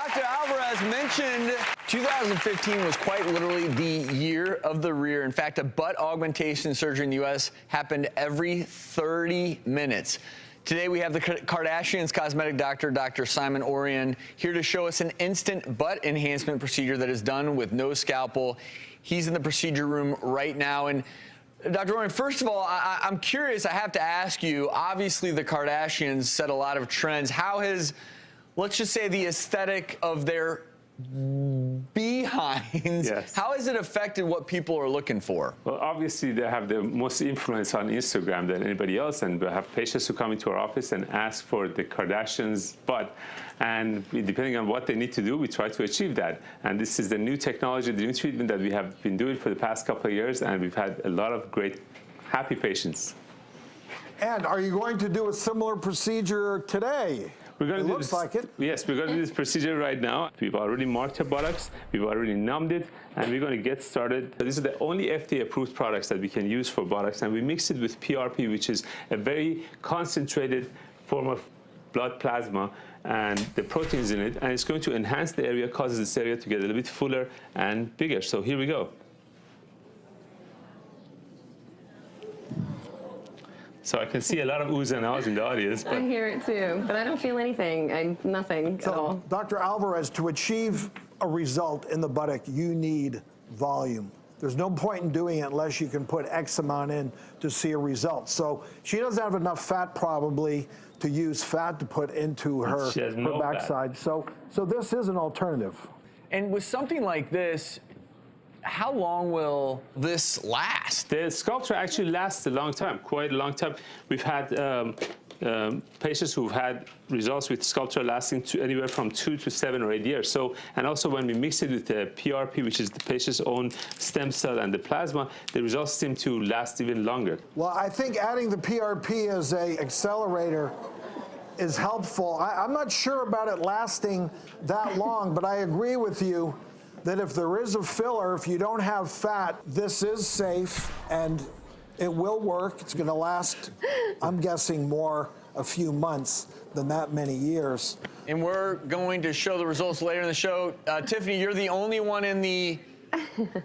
Dr. Alvarez mentioned 2015 was quite literally the year of the rear. In fact, a butt augmentation surgery in the U.S. happened every 30 minutes. Today we have the Kardashians' cosmetic doctor, Dr. Simon Orion, here to show us an instant butt enhancement procedure that is done with no scalpel. He's in the procedure room right now. And Dr. Orion, first of all, I'm curious, I have to ask you, obviously the Kardashians set a lot of trends. How has, let's just say, the aesthetic of their behinds, how has it affected what people are looking for? Well, obviously, they have the most influence on Instagram than anybody else, and we have patients who come into our office and ask for the Kardashians' butt, and depending on what they need to do, we try to achieve that. And this is the new technology, the new treatment that we have been doing for the past couple of years, and we've had a lot of great, happy patients. And are you going to do a similar procedure today? We're going to looks like it. Yes, we're going to do this procedure right now. We've already marked your buttocks, we've already numbed it, and we're going to get started. These are the only FDA-approved products that we can use for buttocks, and we mix it with PRP, which is a very concentrated form of blood plasma, and the proteins in it, and it's going to enhance the area, causes this area to get a little bit fuller and bigger. So here we go. So I can see a lot of oohs and ahs in the audience. But I hear it too, but I don't feel anything. Nothing at all. Dr. Alvarez, to achieve a result in the buttock, you need volume. There's no point in doing it unless you can put X amount in to see a result. So she doesn't have enough fat probably to use fat to put into her backside. So this is an alternative. And with something like this, how long will this last? The sculpture actually lasts a long time, quite a long time. We've had patients who've had results with sculpture lasting anywhere from 2 to 7 or 8 years. So, and also when we mix it with the PRP, which is the patient's own stem cell, and the plasma, the results seem to last even longer. Well, I think adding the PRP as an accelerator is helpful. I'm not sure about it lasting that long, but I agree with you that if there is a filler, if you don't have fat, this is safe and it will work. It's going to last, I'm guessing, a few months than that many years. And we're going to show the results later in the show. Tiffany, you're the only one in the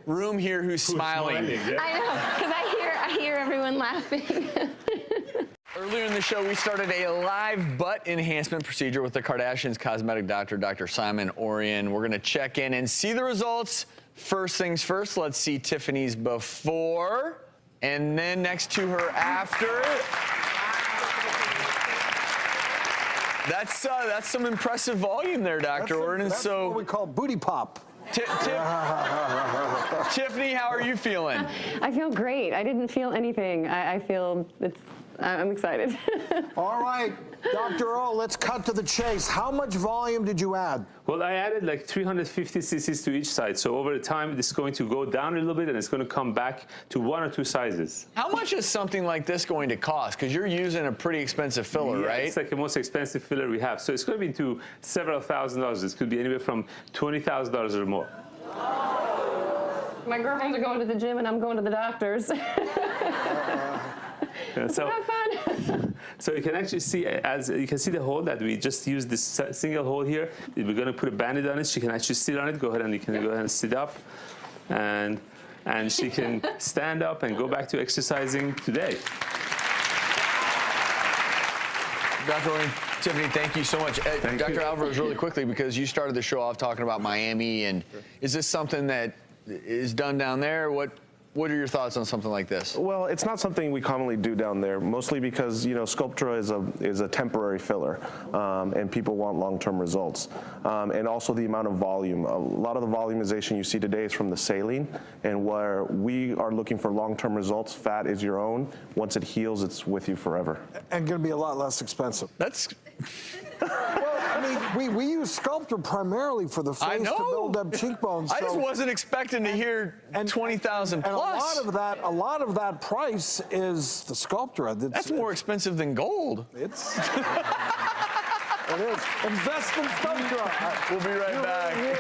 room here who's smiling. Yeah. I know, because I hear everyone laughing. Earlier in the show, we started a live butt enhancement procedure with the Kardashians' cosmetic doctor, Dr. Simon Orion. We're going to check in and see the results. First things first, let's see Tiffany's before, and then next to her after. That's some impressive volume there, Dr. Orion. That's what we call booty pop. Tiffany, how are you feeling? I feel great. I didn't feel anything. I feel I'm excited. All right, Dr. O, let's cut to the chase. How much volume did you add? Well, I added like 350 cc's to each side. So over time, this is going to go down a little bit, and it's going to come back to 1 or 2 sizes. How much is something like this going to cost? Because you're using a pretty expensive filler, right? It's like the most expensive filler we have. So it's going to be into several $1,000s. This could be anywhere from $20,000 or more. My girlfriends are going to the gym, and I'm going to the doctor's. So have fun. So you can actually see, as you can see the hole that we just used, this single hole here. We're going to put a Band-Aid on it. She can actually sit on it. Go ahead and you can go ahead and sit up, and she can stand up and go back to exercising today. Dr. Orion, Tiffany, thank you so much. Dr. Alvarez, really quickly, because you started the show off talking about Miami, and is this something that is done down there? What are your thoughts on something like this? Well, it's not something we commonly do down there, mostly because, you know, Sculptra is a temporary filler, and people want long-term results. And also the amount of volume. A lot of the volumization you see today is from the saline, and where we are looking for long-term results, fat is your own. Once it heals, it's with you forever. And going to be a lot less expensive. That's... Well, I mean, we use Sculptra primarily for the face to build up cheekbones. I just wasn't expecting to hear 20,000 plus. And a lot of that price is the Sculptra. That's more expensive than gold. It's it is. Invest in Sculptra. We'll be right back.